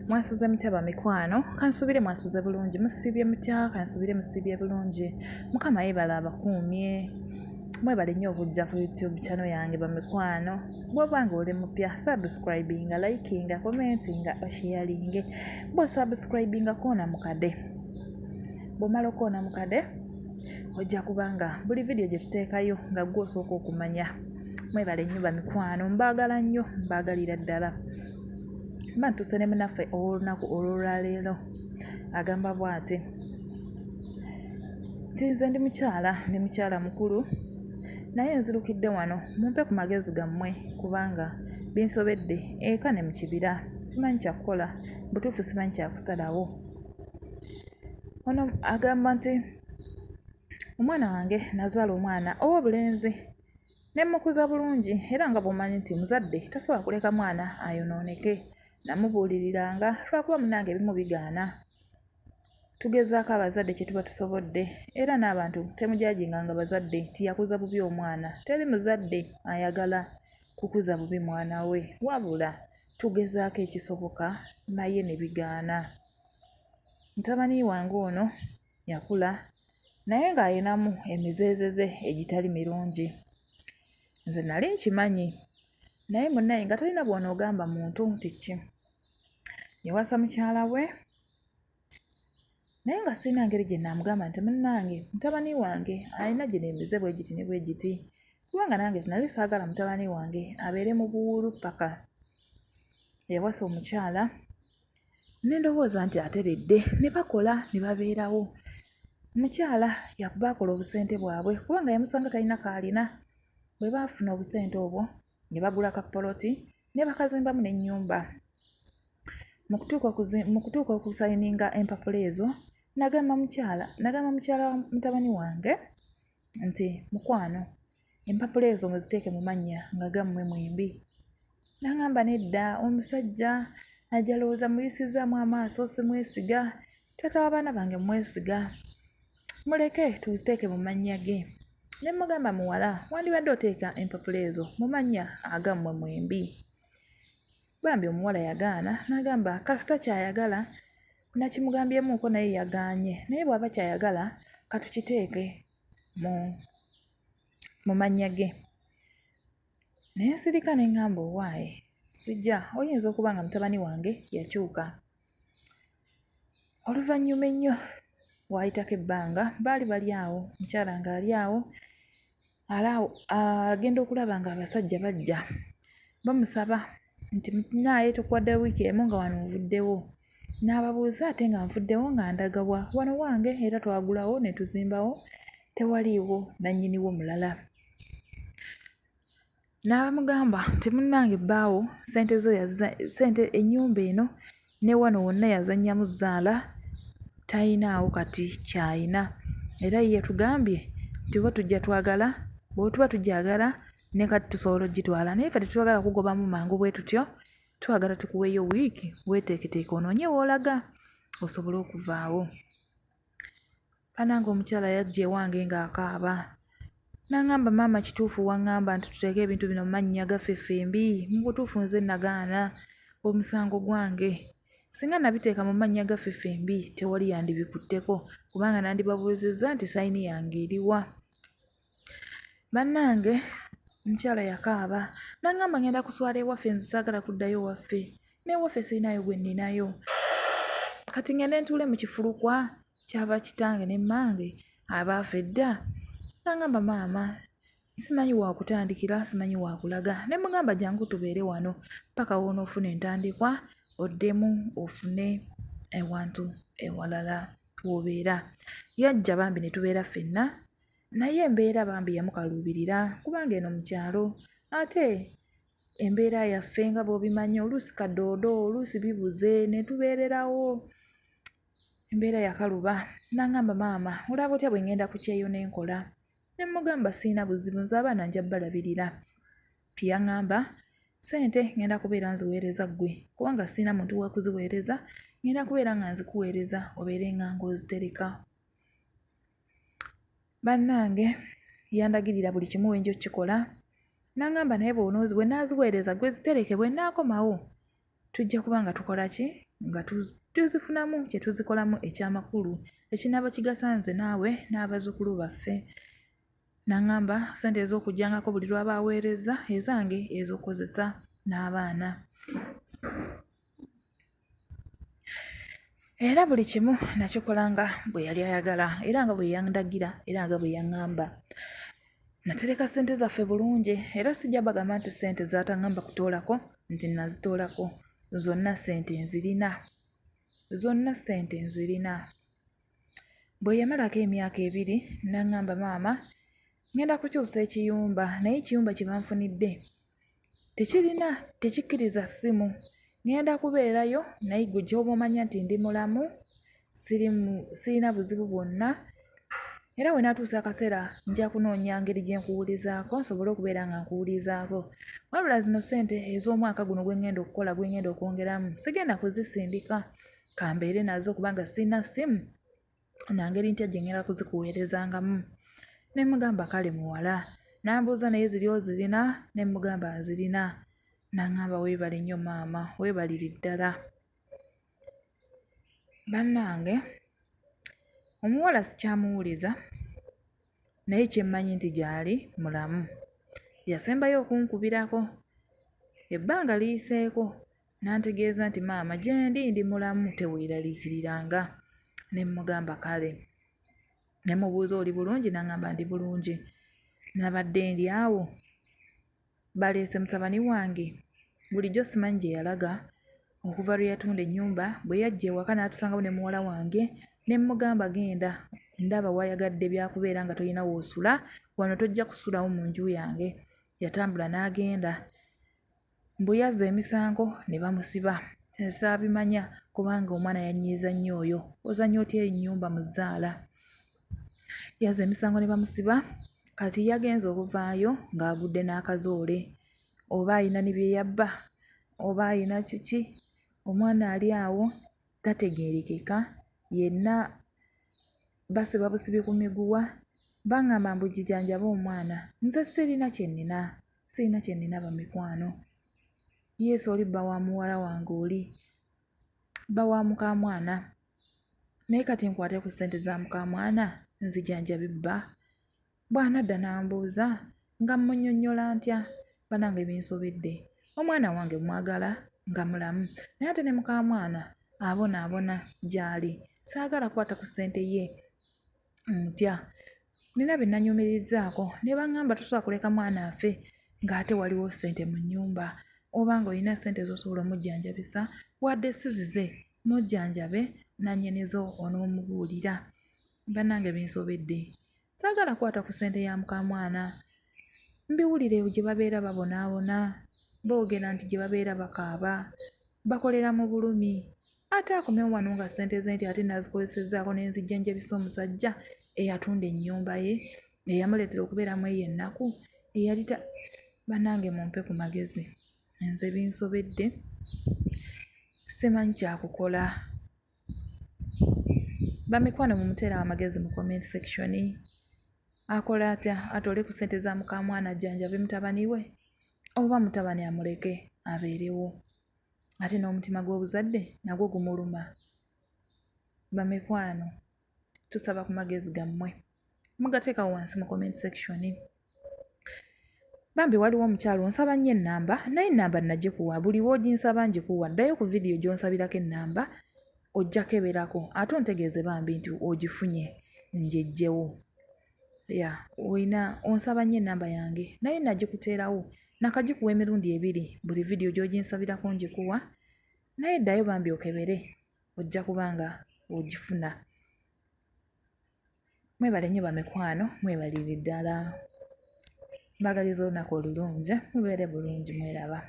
Mwasuze mutya mikwano kansubire mwasuze bulungi musibye mutya kansubire musibye bulungi mukama yebala abakuumye mwebale nnyo okujja ku YouTube channel yange mikwano bw'obanga oli mupya subscribinga likinga commentinga sharinge bo subscribinga kona mukade bw'omala okona mukade ojja kubanga buli video gye tuteekayo nga gw'osooka okumanya mwebale nnyo mikwano mbaagala nnyo mbaagalira ddala Bantu sene munaffe olunaku olwaleero agamba bw'ati nze ndi mukyala mukulu naye nzirukidde wano mumpe ku magezi gammwe kubanga binsobedde eka ne mu kibira simanyi kyakukola butuufu simanyi kyakusalawo. Ono agamba nti omwana wange nazaala omwana ow'obulenzi ne mukuza bulungi era nga bw'omanyi nti muzadde tasobola kuleka mwana ayonooneke. Namubuuliriranga lwakuba munange ebimu bigaana. Tugezaako abazadde kye tuba tusobodde era n'abantu temujajinga nga bazadde tiyakuza bubi omwana. Teri muzadde ayagala kukuza bubi mwana we wabula tugezaako ekisoboka naye ne bigaana. Mutabani wange ono yakula naye ng'ayinamu emizeezeze egitali mirungi. Nze nali nkimanyi naye munnaye nga talina bw'onoogamba muntu nti ki yawasa mukyala we naye nga sirina ngeri gye namugamba nti munnange mutabani wange alina gye nemize bwe giti ne bwe giti kubanga nange nali saagala mutabani wange abeere mu buwuulu paka. Yawasa omukyala ne ndowooza nti ateredde ne bakola ne babeerawo. Omukyala yakuba akola obusente bwabwe kubanga yamusanga talina kaalina. Bwe baafuna obusente obwo ne bagula kapoloti ne bakazimbamu n'ennyumba. Mu kutuuka okusayininga empapula ezo nagamba mukyala wa mutabani wange nti mukwano empapula ezo muziteeke mu mannya nga gammwe mwembi. N'agamba nedda omusajja ajalowooza muyisizaamu amaaso simwesiga taata w'abaana bange mwesiga muleke tuziteeke mu mannya ge. Ne mugamba muwala wandibadde oteeka empapula ezo mu mannya agammwe mwembi. Bambi omuwala yagaana n'agamba kasita kyayagala nakimugambyemu naye yagaanye naye bw'aba kyayagala katukiteeke mu mannya ge. Naye nsirika ne ngamba owaaye sijja oyinza okuba nga mutabani wange yakyuka. Oluvannyuma ennyo waayitako ebbanga bali awo mukyala ng'ali awo agenda okulaba nga abasajja bajja bamusaba nti naye tukwadde wiiki emu nga wano nvuddewo. N'ababuuza ate nga nvuddewo nga ndagawa wano wange era twagulawo ne tuzimbawo tewaliiwo nannyiniwo mulala. N'abamugamba nti munnange bbaawo sente ennyumba eno ne wano wonna yazannyamu zzaala tayinaawo kati kyayina era ye tugambye nti oba tujja twagala bw'otuba tujagala ne kati tusobola ogitwala naye ffe tetwagala kugobamu mangu bwe tutyo twagala tukuweeyo wiiki weeteeketeeke onoonye woolaga osobole okuvaawo. Pananga omukyala yajja ewange ng'akaaba n'angamba maama kituufu waŋŋamba nti tuteeke ebintu bino mu mannya gaffe ffembi mu butuufu nze nagaana omusango gwange singa nabiteeka mu mannya gaffe ffembi tewali yandibikutteko kubanga nandibabuuzizza nti sayini yange eriwa. Bannange omukyala yakaaba n'angamba ngenda kuswala ewaffe nze saagala kuddayo waffe n'ewaffe sirinayo gwe nninayo kati ngende ntuule mu kifulukwa kyaba kitange ne mmange abaafa edda. N'angamba maama simanyi waakutandikira simanyi waakulaga. Ne mugamba jangu tubeere wano paka woonoofuna entandikwa oddemu ofune ewantu ewalala w'obeera. Yajja bambi ne tubeera ffenna naye embeera bambi yamukaluubirira kubanga eno mu kyalo ate embeera yaffe nga bw'obimanyi oluusi kadoodo oluusi bibuze ne tubeererawo embeera yakaluba. N'angamba maama olaba otya bwe ngenda ku kyeyo ne nkola. Ne mugamba sirina buzibu nze abaana nja balabirira. Yaŋŋamba sente ngenda kubeera nziweereza ggwe kubanga sirina muntu wa kuziweereza ngenda kubeera nga nzikuweereza obeere nga ng'ozitereka. Bannange yandagirira buli kimu wenjo kikola Nangamba naye bwe naaziweereza gwe zitereke bwe naakomawo tujja kuba nga tukola ki nga tuzifunamu kye tuzikolamu ekyamakulu ekinaaba kigasanze naawe n'abazzukulu baffe. N'aŋŋamba ssente ez'okujjangako buli lw'aba aweereza ezange ez'okukozesa n'abaana. Era buli kimu nakikolanga bwe yali ayagala era nga bwe yandagira era nga bwe yaŋŋamba. Natereka ssente zaffe bulungi era sijja bagamba nti ssente zaataŋŋamba kutoolako nti nazitoolako. Zonna ssente nzirina. Zonna ssente nzirina. Bwe yamalako emyaka 2 n'aŋŋamba maama ngenda kukyusa ekiyumba naye ekiyumba kye banfunidde tekikkiriza ssimu. Ngenda kubeerayo naye ggwe gy'oba omanya nti ndi mulamu sirina buzibu bwonna era we naatuusa akaseera nja kunoonya ngeri gye nkuwulizaako nsobole okubeera nga nkuwulizaako. Wabula zino ssente ez'omwaka guno gwe ngenda okukola gwe ngenda okwongeramu sigenda kuzisindika kambeere nazo kubanga sirina ssimu nangeri ntya gye ngenda kuzikuweerezangamu. Ne mugamba kale muwala. N'ambuuza naye ziri ozirina? Ne mugamba nzirina. N'aŋŋamba weebale nnyo maama weebalire ddala. Bannange omuwala sikyamuwuliza naye kye mmanyi nti gy'ali mulamu. Yasembayo okunkubirako ebbanga liyiseeko n'antegeeza nti maama gye ndi mulamu teweeraliikiriranga. Ne mugamba kale. Ne mubuuza oli bulungi? N'aŋŋamba ndi bulungi. Nabadde ndi awo baleese mutabani wange bulijjo simanyi gye yalaga okuva lwe yatunda ennyumba bwe yajja ewaka n'atusangawo ne muwala wange ne mugamba genda ndaba wayagadde byakubeera nga tolina woosula wano tojja kusulawo mu nju yange. Yatambula n'agenda. Bwe yazza emisango ne bamusiba. Saabimanya kubanga omwana yanyiiza nnyo oyo. Ozannya otya ennyumba mu zzaala? Yazza emisango ne bamusiba. Kati yagenze okuvaayo ng'agudde n'akazoole. Oba ayina ne bye yabba oba ayina kiki omwana ali awo tategeerekeka yenna basiba busibye ku miguwa. Baŋŋamba mbujjanjaba omwana. Nze sirina kye nnina bamikwano. Yesu oli bba wa muwala wange oli bba wa mukamwana naye kati nkwate ku ssente za mukamwana nzijanjabe bba. Bw'anadda n'ambuuza nga mmunnyonnyola ntya. Bannange binsobedde. Omwana wange mwagala nga mulamu naye ate ne mukamwana abonaabona gy'ali. Saagala kwata ku ssente ye ntya. Nina bye nanyumirizzaako ne baŋŋamba tosobola kuleka mwana afe ng'ate waliwo ssente mu nnyumba. Oba ng'olina ssente z'osobola omujjanjabisa wadde sizize mujjanjabe nannyinizo onoomubuulira. Bannange binsobedde. Saagala kwata ku ssente ya mukamwana. Mbiwulire gye babeera babonaabona boogera nti gye babeera bakaaba bakolera mu bulumi. Ate akomewo wano nga ssente ze nti ate nazikozesezzaako n'enzijjanjabisa omusajja eyatunda ennyumba ye eyamuleetera okubeeramu eyo ennaku eyali bannange mumpe ku magezi. Nze binsobedde simanyi kyakukola. Bamikwano mumuteerawo amagezi mu comment section. Akola atya? Atole ku ssente za mukamwana ajjanjabe mutabani we oba mutabani amuleke abeerewo? Ate n'omutima gw'obuzadde nagwo gumuluma. Bamikwano tusaba ku magezi gammwe mugateekawo wansi mu comment section. Bambi waliwo omukyalo onsaba nnyo ennamba naye ennamba nagikuwa. Buli w'oginsaba ngikuwa. Ddayo ku vidiyo gy'onsabirako ennamba ojja keberako ate ontegeeze bambi nti ogifunye njeggyewo. Oyina onsaba nnyo ennamba yange naye nagikuteerawo nakagikuwa emirundi 2 buli vidiyo gy'oginsabirako ngikuwa naye ddayo bambi okebere ojja kubanga ogifuna. Mwebale nnyo bamikwano mwebalire ddala. Mbagaliza olunaku olulungi mubeere bulungi mweraba.